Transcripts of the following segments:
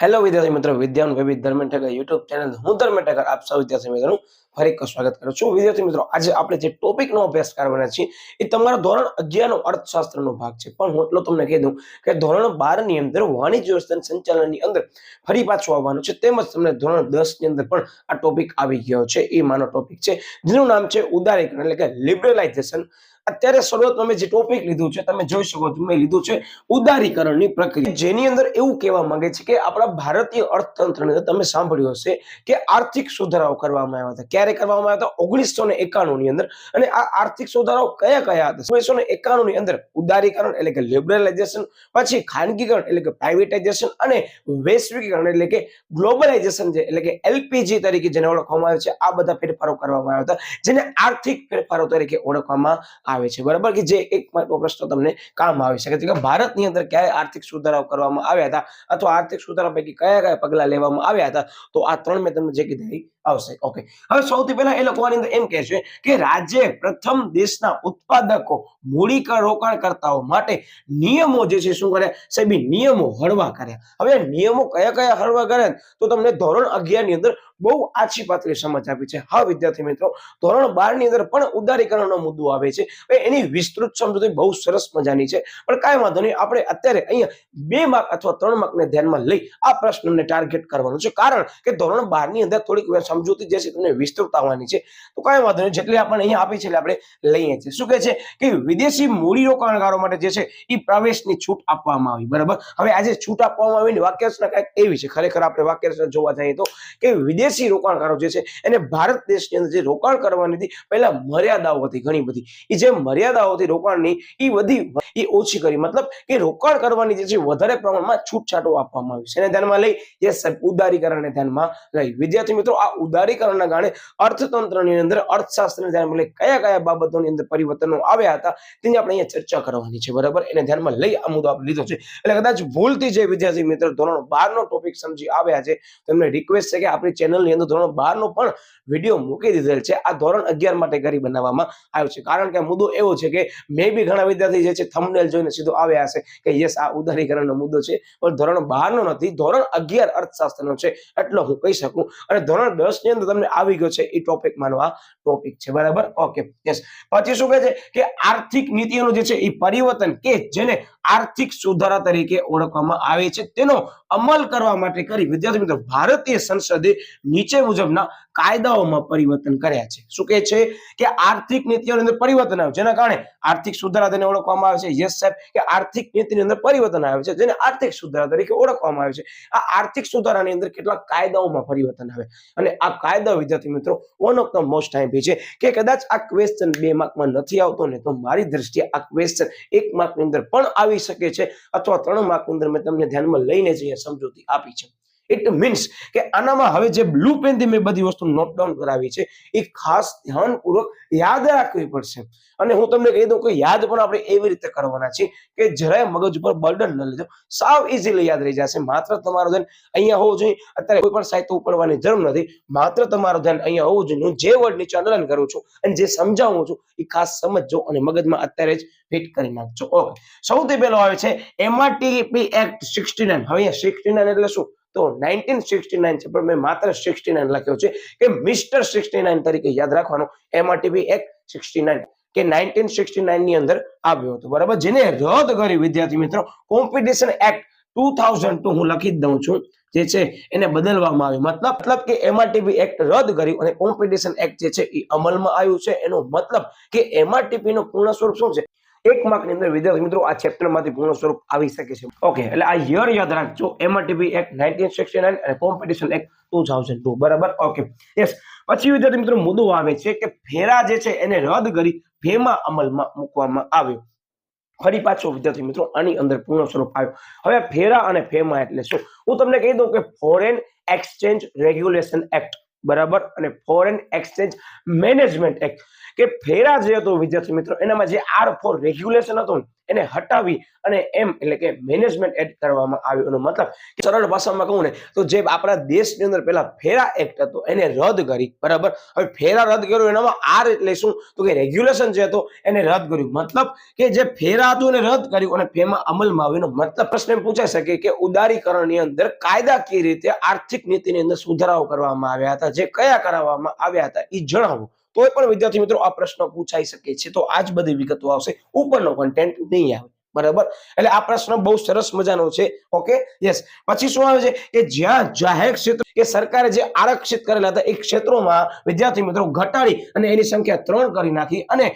Hello વિદ્યાર્થી મિત્રો, વિદ્યાન વિવિધ ધર્મેન્દ્ર ઠક્કર યુટ્યુબ ચેનલ હું ધર્મેન્દ્ર ઠક્કર આપ સૌ વિદ્યાર્થી મિત્રોનું ફરી એક સ્વાગત કરું છું. વિદ્યાર્થી મિત્રો, આજે આપણે જે ટોપિકનો અભ્યાસ કરવાના છીએ એ તમારા ધોરણ 11 નો અર્થશાસ્ત્રનો ભાગ છે. પણ હું એટલો તમને કહી દઉં કે ધોરણ 12 ની અંદર વાણિજ્ય વ્યવસ્થાન સંચાલનની અંદર ફરી પાછું આવવાનું છે. તેમજ તમને ધોરણ 10 ની અંદર પણ આ ટોપિક આવી ગયો છે. એ માનો ટોપિક છે જેનું નામ છે ઉદારીકરણ એટલે કે લિબરલાઇઝેશન. અત્યારે શરૂઆતમાં મેં જે ટોપિક લીધું છે તમે જોઈ શકો છો, મેં લીધું છે ઉદારીકરણની પ્રક્રિયા, જેની અંદર એવું કહેવા માંગે છે કે આપણા ભારતીય અર્થતંત્રની અંદર તમે સાંભળ્યું હશે કે આર્થિક સુધારાઓ કરવામાં આવ્યા હતા. ક્યારે કરવામાં આવ્યા હતા? 1991 ની અંદર. અને આ આર્થિક સુધારાઓ કયા કયા હતા? 1991 ની અંદર ઉદારીકરણ એટલે કે લિબરલાઇઝેશન, પછી ખાનગીકરણ એટલે કે પ્રાઇવેટાઇઝેશન, અને વૈશ્વિકીકરણ એટલે કે ગ્લોબલાઇઝેશન એટલે કે એલપીજી તરીકે જેને ઓળખવામાં આવે છે. આ બધા ફેરફારો કરવામાં આવ્યા હતા, જેને આર્થિક ફેરફારો તરીકે ઓળખવામાં આવે છે. બરાબર, કે જે એક માર્કનો પ્રશ્ન તમને કામ આવી શકે છે કે ભારતની અંદર ક્યારે આર્થિક સુધારાઓ કરવામાં આવ્યા હતા અથવા આર્થિક સુધારા પૈકી કયા કયા પગલા લેવામાં આવ્યા હતા. તો આ ત્રણ મેં તમને જે કીધું આવશે. ઓકે, હવે સૌથી પહેલા એ લોકો આની અંદર એમ કહે છે કે રાજ્ય પ્રથમ દેશના ઉત્પાદકો મૂડી રોકાણકર્તાઓ માટે નિયમો જે છે શું કર્યા સાહેબ? નિયમો હળવા કર્યા. હવે નિયમો કયા કયા હળવા કર્યા તો તમને ધોરણ 11 ની અંદર બહુ આછી પાતળી સમજ આપી છે. હા વિદ્યાર્થી મિત્રો, ધોરણ 12 ની અંદર પણ ઉદારીકરણનો મુદ્દો આવે છે. એની વિસ્તૃત સમજૂતી બહુ સરસ મજાની છે, પણ કાંઈ વાંધો નહીં. આપણે અત્યારે અહીંયા 2 માર્ક અથવા 3 માર્કને ધ્યાનમાં લઈ આ પ્રશ્નને ટાર્ગેટ કરવાનું છે, કારણ કે ધોરણ 12 ની અંદર થોડીક સમજૂતી જે છે તમને વિસ્તૃત આવવાની છે. તો કાંઈ વાંધો નહીં, જેટલી આપણને અહીંયા આપી છે એટલે આપણે લઈએ છીએ. શું કહે છે કે વિદેશી મૂડી રોકાણકારો માટે જે છે એ પ્રવેશની છૂટ આપવામાં આવી. બરાબર, હવે આજે છૂટ આપવામાં આવી વાક્યરચના કંઈક એવી છે. ખરેખર આપણે વાક્યરચના જોવા જઈએ તો કે વિદેશી રોકાણકારો જે છે એને ભારત દેશની અંદર જે રોકાણ કરવાની હતી પહેલા મર્યાદાઓ હતી ઘણી બધી. એ જે મર્યાદાઓ હતી રોકાણની એ ઓછી કરી, મતલબ કે રોકાણ કરવાની જે છે વધારે પ્રમાણમાં છૂટછાટો આપવામાં આવી છે. એને ધ્યાનમાં લઈ યસ ઉદારીકરણને ધ્યાનમાં લઈ વિદ્યાર્થી મિત્રો, આ ઉદારીકરણના કારણે અર્થતંત્રની અંદર અર્થશાસ્ત્રને ધ્યાનમાં લઈ કયા કયા બાબતોની અંદર પરિવર્તનો આવ્યા હતા તેની આપણે અહીંયા ચર્ચા કરવાની છે. બરાબર, એને ધ્યાનમાં લઈ આ મુદ્દો આપણે લીધો છે. એટલે કદાચ ભૂલથી જે વિદ્યાર્થી મિત્રો ધોરણ 12 નો ટોપિક સમજી આવ્યા છે તેમને રિક્વેસ્ટ છે કે આપણી ચેનલની અંદર ધોરણ 12 નો પણ વિડીયો મૂકી દીધેલ છે. આ ધોરણ 11 માટે કરી બનાવવામાં આવ્યો છે, કારણ કે મુદ્દો એવો છે કે મે બી ઘણા વિદ્યાર્થી જે છે થંબનેલ જોઈને સીધો આવ્યા હશે કે યસ આ ઉદારીકરણનો મુદ્દો છે, પણ ધોરણ 12 નો નથી, ધોરણ 11 અર્થશાસ્ત્રનો છે એટલો હું કહી શકું. અને ધોરણ 10 ની અંદર તમને આવી ગયો છે એ ટોપિક માનવા ટોપિક છે. બરાબર, ઓકે યસ. પછી શું કહે છે કે આર્થિક નીતિઓનું જે છે એ પરિવર્તન કે જેને આર્થિક સુધારા તરીકે ઓળખવામાં આવે છે તેનો અમલ કરવા માટે કરી વિદ્યાર્થી મિત્રો ભારતીય સંસદે નીચે મુજબના કાયદાઓમાં પરિવર્તન કર્યા છે. શું કહે છે કે આર્થિક નીતિઓની અંદર પરિવર્તન આવ્યું, જેના કારણે આર્થિક સુધારા તેને ઓળખવામાં આવે છે. યસ સાહેબ, કે આર્થિક નીતિની અંદર પરિવર્તન આવે છે જેને આર્થિક સુધારા તરીકે ઓળખવામાં આવે છે. આ આર્થિક સુધારાની અંદર કેટલાક કાયદાઓમાં પરિવર્તન આવે, અને આ કાયદા વિદ્યાર્થી મિત્રો one of the most time છે કે કદાચ આ ક્વેશ્ચન 2 માર્કમાં નથી આવતો ને તો મારી દ્રષ્ટિએ આ ક્વેશ્ચન 1 માર્કની અંદર પણ આવી શકે છે, અથવા 3 માર્કની અંદર મેં તમને ધ્યાનમાં લઈને જ સમજૂતી આપી છે. ઇટ મીન્સ કે આનામાં હવે જે બ્લુ પેનથી મેં બધી વસ્તુ નોટ ડાઉન કરાવી છે એ ખાસ ધ્યાનપૂર્વક યાદ રાખવી પડશે. અને હું તમને કહી દઉં કે યાદ પણ આપણે એવી રીતે કરવાના છે કે જરાય મગજ ઉપર બર્ડન ન લેજો, સાવ ઇઝીલી યાદ રહી જશે. માત્ર તમારું ધ્યાન અહીંયા હોવું જોઈએ. અત્યારે કોઈ પણ સાહિત્ય ઉપડવાની જરૂર નથી, માત્ર તમારું ધ્યાન અહીંયા હોવું જોઈએ. હું જે વર્ડ નીચે અંડરલાઈન કરું છું અને જે સમજાવું છું એ ખાસ સમજજો અને મગજમાં અત્યારે જ ફિટ કરી નાખજો. ઓકે, સૌથી પહેલો આવે છે એમઆરટીપી એક્ટ 69. હવે અહીંયા 69 એટલે શું? તો 1969 છે, પણ મેં માત્ર 69 લખ્યો છે કે મિસ્ટર 69 તરીકે યાદ રાખવાનો. એમઆરટીપી એક્ટ 69 કે 1969 ની અંદર આવ્યો હતો. બરાબર, જેને રદ કરી વિદ્યાર્થી મિત્રો કોમ્પિટિશન એક્ટ 2002 હું લખી જ દઉં છું, જે છે એને બદલવામાં આવી. મતલબ કે એમઆરટીપી એક્ટ રદ કર્યું અને કોમ્પિટિશન એક્ટ જે છે એ અમલમાં આવ્યું છે. એનો મતલબ કે એમઆરટીપી નું પૂર્ણ સ્વરૂપ શું છે? 1 માર્કની અંદર વિદ્યાર્થી મિત્રો આ ચેપ્ટરમાંથી પૂર્ણ સ્વરૂપ આવી શકે છે. ઓકે, એટલે આ યર યાદ રાખજો, એમઆરટીપી એક્ટ 1969 અને કોમ્પિટિશન એક્ટ 2002. બરાબર, ઓકે યસ. પછી વિદ્યાર્થી મિત્રો મુદ્દો આવે છે કે ફેરા જે છે એને રદ કરી ફેમાં અમલમાં મૂકવામાં આવ્યો. ફરી પાછો વિદ્યાર્થી મિત્રો આની અંદર પૂર્ણ સ્વરૂપ આવ્યો. હવે ફેરા અને ફેમા એટલે શું હું તમને કહી દઉં કે ફોરેન એક્સચેન્જ રેગ્યુલેશન એક્ટ બરાબર, અને ફોરેન એક્સચેન્જ મેનેજમેન્ટ એક્ટ, કે ફેરા જે હતો વિદ્યાર્થી મિત્રો એનામાં જે આર ફોર રેગ્યુલેશન હતું એને હટાવી અને એમ એટલે કે મેનેજમેન્ટ એડ કરવામાં આવ્યું. એનો મતલબ સરળ ભાષામાં કહું ને તો જે આપણા દેશની અંદર પેલા ફેરા એક્ટ હતો એને રદ કરી. બરાબર, હવે ફેરા રદ કર્યો એનામાં આર એટલે શું તો કે રેગ્યુલેશન જે હતો એને રદ કર્યું. મતલબ કે જે ફેરા હતું એને રદ કર્યું અને ફેમાં અમલમાં આવ્યો. મતલબ પ્રશ્ન એમ પૂછાઈ શકે કે ઉદારીકરણની અંદર કાયદાકીય રીતે આર્થિક નીતિની અંદર સુધારાઓ કરવામાં આવ્યા હતા, જે કયા કરાવવામાં આવ્યા હતા એ જણાવો. તો પણ વિદ્યાર્થી મિત્રો આ પ્રશ્ન પૂછાઈ શકે છે. તો આજ બધી વિગતો આવશે, ઉપરનો કન્ટેન્ટ નહીં આવે. બરાબર, એટલે આ પ્રશ્ન બહુ સરસ મજાનો છે. Okay, yes. પછી શું આવે છે કે જ્યાં જાહેર ક્ષેત્ર કે સરકારે જે આરક્ષિત કરેલા હતા એ ક્ષેત્રોમાં વિદ્યાર્થી મિત્રો ઘટાડી અને એની સંખ્યા 3 કરી નાખી અને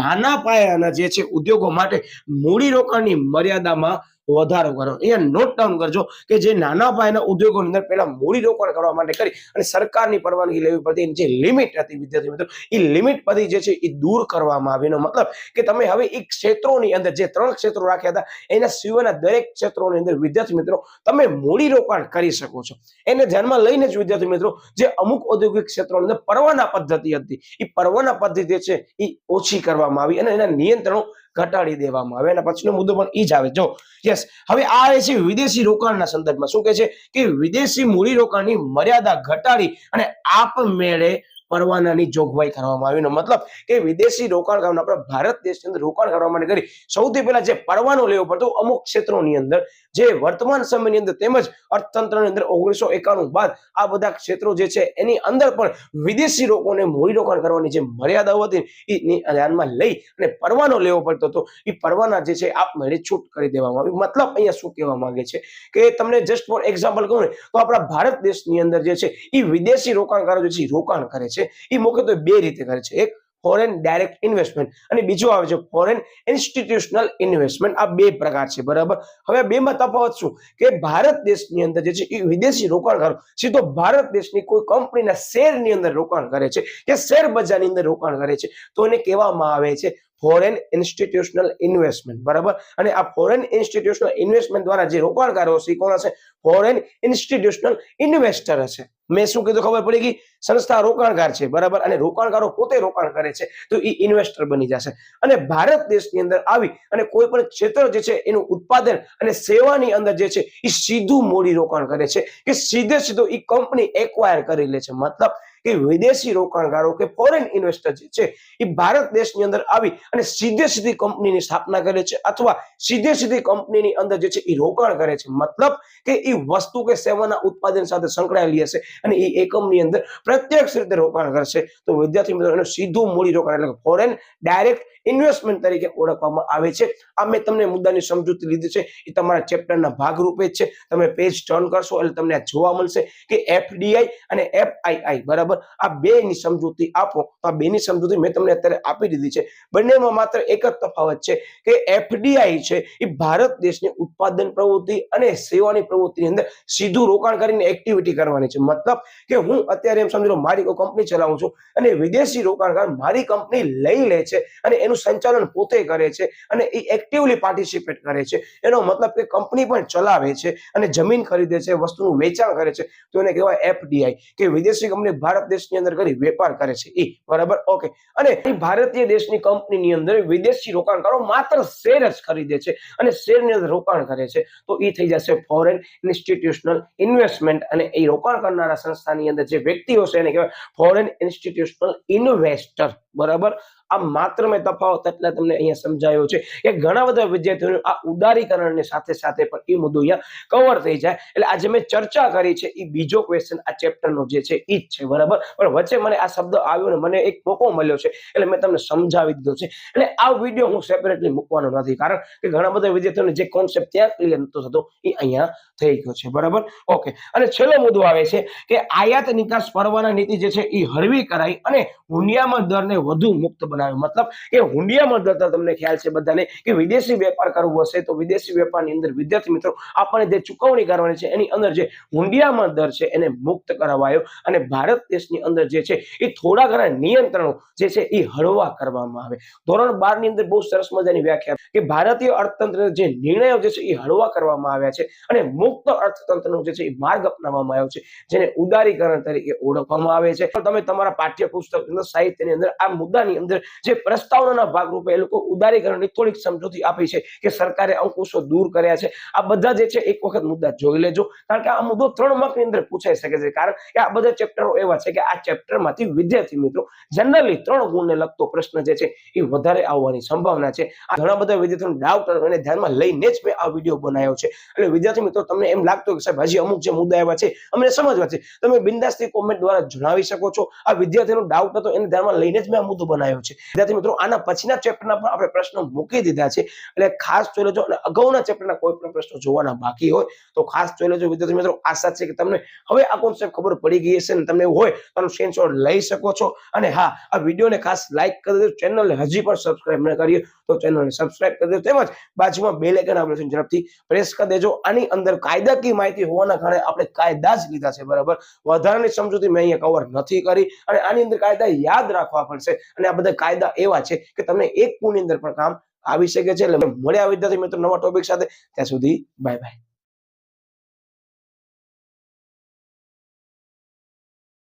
નાના પાયાના જે છે ઉદ્યોગો માટે મૂડીરોકાણની મર્યાદામાં વધારો કરો. અહીંયા નોટ ડાઉન કરજો કે જે નાના પાયાના ઉદ્યોગોની અંદર પહેલા મૂડીરોકાણ કરવા માટે કરી અને સરકારની પરવાનગી લેવી પડતી જે લિમિટ હતી વિદ્યાર્થી મિત્રો એ લિમિટ બધી જે છે એ દૂર કરવામાં આવી. એનો મતલબ કે તમે હવે એક ક્ષેત્રોની અંદર જે 3 ક્ષેત્રો રાખ્યા હતા એના સિવાયના દરેક ક્ષેત્રોની અંદર વિદ્યાર્થી મિત્રો તમે મૂડીરોકાણ કરી શકો છો. એને ધ્યાનમાં લઈને જ વિદ્યાર્થી મિત્રો જે અમુક ઔદ્યોગિક ક્ષેત્રોની અંદર પરવાના પદ્ધતિ હતી એ પરવાના પદ્ધતિ છે એ ઓછી કરવામાં આવી અને એના નિયંત્રણો ઘટાડી દેવામાં આવે. અને પછીનો મુદ્દો પણ ઈ જ આવે. જો યસ, હવે આ છે વિદેશી રોકાણના સંદર્ભમાં શું કહે છે કે વિદેશી મૂડીરોકાણની મર્યાદા ઘટાડી અને આપમેળે પરવાનાની જોગવાઈ કરવામાં આવી. મતલબ કે વિદેશી રોકાણકારોને આપણા ભારત દેશની અંદર રોકાણ કરવા માટે કરી સૌથી પહેલા જે પરવાનો લેવો પડતો અમુક ક્ષેત્રોની અંદર જે વર્તમાન સમયની અંદર તેમજ અર્થતંત્રની અંદર 1991 બાદ આ બધા ક્ષેત્રો જે છે એની અંદર પણ વિદેશી લોકોને મૂડીરોકાણ કરવાની જે મર્યાદાઓ હતી એ ધ્યાનમાં લઈ અને પરવાનો લેવો પડતો હતો. એ પરવાના જે છે આપમેળે છૂટ કરી દેવામાં આવી. મતલબ અહીંયા શું કહેવા માંગે છે કે તમને જસ્ટ ફોર એક્ઝામ્પલ કહું ને તો આપણા ભારત દેશની અંદર જે છે એ વિદેશી રોકાણકારો જે છે રોકાણ કરે છે એ મુખ્યત્વે 2 રીતે કરે છે. એક ફોરેન ડાયરેક્ટ ઇન્વેસ્ટમેન્ટ અને બીજું આવે છે ફોરેન ઇન્સ્ટિટ્યુશનલ ઇન્વેસ્ટમેન્ટ. આ 2 પ્રકાર છે. બરાબર, હવે આ બેમાં તફાવત શું કે ભારત દેશની અંદર જે છે એ વિદેશી રોકાણકારો સીધો ભારત દેશની કોઈ કંપનીના શેરની અંદર રોકાણ કરે છે કે શેર બજારની અંદર રોકાણ કરે છે તો એને કહેવામાં આવે છે ફોરેન ઇન્સ્ટિટ્યુશનલ ઇન્વેસ્ટમેન્ટ. બરાબર, અને આ ફોરેન ઇન્સ્ટિટ્યુશનલ ઇન્વેસ્ટમેન્ટ દ્વારા જે રોકાણકારો છે કોણ હશે ફોરેન ઇન્સ્ટિટ્યુશનલ ઇન્વેસ્ટર હશે. મેં શું કીધું ખબર પડી ગઈ? સંસ્થા રોકાણકાર છે. બરાબર, અને રોકાણકારો પોતે રોકાણ કરે છે તો એ ઇન્વેસ્ટર બની જશે. અને ભારત દેશની અંદર આવી અને કોઈ પણ ક્ષેત્ર જે છે એનું ઉત્પાદન અને સેવાની અંદર જે છે એ સીધું મૂડી રોકાણ કરે છે કે સીધો એ કંપની એક્વાયર કરી લે છે. મતલબ કે વિદેશી રોકાણકારો કે ફોરેન ઇન્વેસ્ટર જે છે એ ભારત દેશની અંદર આવી અને સીધી કંપનીની સ્થાપના કરે છે અથવા સીધી કંપનીની અંદર જે છે એ રોકાણ કરે છે. મતલબ કે એ વસ્તુ કે સેવાના ઉત્પાદન સાથે સંકળાયેલી હશે અને એ એકમની અંદર પ્રત્યક્ષ રીતે રોકાણ કરશે તો વિદ્યાર્થી મિત્રો એનું સીધું મૂડી રોકાણ એટલે ફોરેન ડાયરેક્ટ ઇન્વેસ્ટમેન્ટ તરીકે ઓળખવામાં આવે છે. આ મેં તમને મુદ્દાની સમજૂતી લીધી છે એ તમારા ચેપ્ટરના ભાગરૂપે જ છે. તમે પેજ ટર્ન કરશો એટલે તમને આ જોવા મળશે કે એફડીઆઈ અને એફઆઈઆઈ. બરાબર, આ 2ની સમજૂતી આપો તો આ 2ની સમજૂતી મેં તમને અત્યારે આપી દીધી છે. બંનેમાં માત્ર એક જ તફાવત છે કે એફડીઆઈ છે એ ભારત દેશની ઉત્પાદન પ્રવૃત્તિ અને સેવાની પ્રવૃત્તિની અંદર સીધું રોકાણ કરીને એક્ટિવિટી કરવાની છે. મતલબ કે હું અત્યારે એમ સમજી લો મારી કોઈ કંપની ચલાવું છું અને વિદેશી રોકાણકાર મારી કંપની લઈ લે છે અને એનું સંચાલન પોતે કરે છે અને એ એક્ટિવલી પાર્ટિસિપેટ કરે છે. એનો મતલબ કે કંપની પણ ચલાવે છે અને જમીન ખરીદે છે, વસ્તુનું વેચાણ કરે છે તો એને કહેવાય એફડીઆઈ કે વિદેશી કંપની ભારત દેશની અંદર કરી વેપાર કરે છે એ. બરાબર, ઓકે. અને ભારતીય દેશની કંપનીની અંદર વિદેશી રોકાણકારો માત્ર શેર જ ખરીદે છે અને શેરની અંદર રોકાણ કરે છે તો એ થઈ જશે ફોરેન ઇન્સ્ટિટ્યુશનલ ઇન્વેસ્ટમેન્ટ. અને એ રોકાણ કરનારા સંસ્થાની અંદર જે વ્યક્તિઓ છે એને કહેવાય ફોરેન ઇન્સ્ટિટ્યુશનલ ઇન્વેસ્ટર. બરાબર, આ માત્ર મેં તફાવત એટલે તમને અહીંયા સમજાયો છે કે ઘણા બધા વિદ્યાર્થીઓને આ ઉદારીકરણની સાથે સાથે પણ એ મુદ્દો અહીંયા કવર થઈ જાય. એટલે આજે મેં ચર્ચા કરી છે એ બીજો ક્વેશ્ચન આ ચેપ્ટરનો જે છે એ જ છે. બરાબર, પણ વચ્ચે મને આ શબ્દ આવ્યો ને મને એક મોકો મળ્યો છે એટલે મેં તમને સમજાવી દીધો છે. એટલે આ વિડીયો હું સેપરેટલી મૂકવાનો નથી કારણ કે ઘણા બધા વિદ્યાર્થીઓને જે કોન્સેપ્ટ ત્યાં ક્લિયર નતો થતો એ અહીંયા થઈ ગયો છે. બરાબર, ઓકે. અને છેલ્લો મુદ્દો આવે છે કે આયાત નિકાસ પરવાના નીતિ જે છે એ હળવી કરાઈ અને હુંડિયામણ દરને વધુ મુક્ત બનાવ્યો. મતલબ કે હુંડિયામાં દર તમને ખ્યાલ છે બધાને કે વિદેશી વેપાર કરવો હશે તો વિદેશી વેપારની અંદર વિદ્યાર્થી મિત્રો આપણને જે ચૂકવણી કરવાની છે એની અંદર જે હુંડિયામાં દર છે એને મુક્ત કરાવાયો અને ભારત દેશની અંદર જે છે એ થોડા ઘણા નિયંત્રણો જે છે એ હળવા કરવામાં આવે. ધોરણ 12 ની અંદર બહુ સરસ મજાની વ્યાખ્યા કે ભારતીય અર્થતંત્ર જે નિર્ણયો જે છે એ હળવા કરવામાં આવ્યા છે અને મુક્ત અર્થતંત્રનો જે છે એ માર્ગ અપનાવવામાં આવ્યો છે જેને ઉદારીકરણ તરીકે ઓળખવામાં આવે છે. તમે તમારા પાઠ્યપુસ્તક અંદર સાહિત્યની અંદર આ મુદ્દાની અંદર જે પ્રસ્તાવનાના ભાગરૂપે એ લોકો ઉદારીકરણની થોડીક સમજૂતી આપી છે કે સરકારે અંકુશો દૂર કર્યા છે. આ બધા જે છે એક વખત મુદ્દા જોઈ લેજો કારણ કે આ મુદ્દો 3 માર્કની અંદર પૂછાઈ શકે છે કારણ કે આ બધા ચેપ્ટરો એવા છે કે આ ચેપ્ટરમાંથી વિદ્યાર્થી મિત્રો જનરલી 3 ગુણને લગતો પ્રશ્ન જે છે એ વધારે આવવાની સંભાવના છે. આ ઘણા બધા વિદ્યાર્થીઓને ડાઉટ અને ધ્યાનમાં લઈને જ મેં આ વિડીયો બનાવ્યો છે. એટલે વિદ્યાર્થી મિત્રો તમને એમ લાગતું કે સાહેબ હજી અમુક જે મુદ્દા એવા છે અમને સમજવા છે તમે બિંદાસથી કોમેન્ટ દ્વારા જણાવી શકો છો. આ વિદ્યાર્થીનો ડાઉટ હતો એને ધ્યાનમાં લઈને જ મેં આ મુદ્દો બનાવ્યો છે. વિદ્યાર્થી મિત્રો આના પછીના ચેપ્ટરના પણ આપણે પ્રશ્નો મૂકી દીધા છે એટલે ખાસ જોઈ લેજો અને અગાઉના ચેપ્ટરના કોઈ પણ પ્રશ્નો જોવાના બાકી હોય તો ખાસ જોઈ લેજો વિદ્યાર્થી મિત્રો. આશા છે કે તમને હવે આ કોન્સેપ્ટ ખબર પડી ગઈ હશે અને તમને એવું હોય તો સ્ક્રીનશોટ લઈ શકો છો. અને હા, આ વિડીયોને ખાસ લાઈક કરી દેજો, ચેનલને હજી પણ સબસ્ક્રાઇબ ન કરીએ તો ચેનલને સબસ્ક્રાઇબ કરી દેજો તેમજ બાજુમાં બેલ આઇકન આપેલું છે ઝડપથી પ્રેસ કરી દેજો. આની અંદર કાયદાકીય માહિતી હોવાના કારણે આપણે કાયદા જ લીધા છે બરાબર, વધારાની સમજૂતી મેં અહીંયા કવર નથી કરી અને આની અંદર કાયદા યાદ રાખવા પડશે અને આ બધા કાયદા એવા છે કે તમને એક ગુણની અંદર પણ કામ આવી શકે છે. એટલે મળ્યા વિદ્યાર્થી મિત્રો નવા ટોપિક સાથે, ત્યાં સુધી બાય બાય.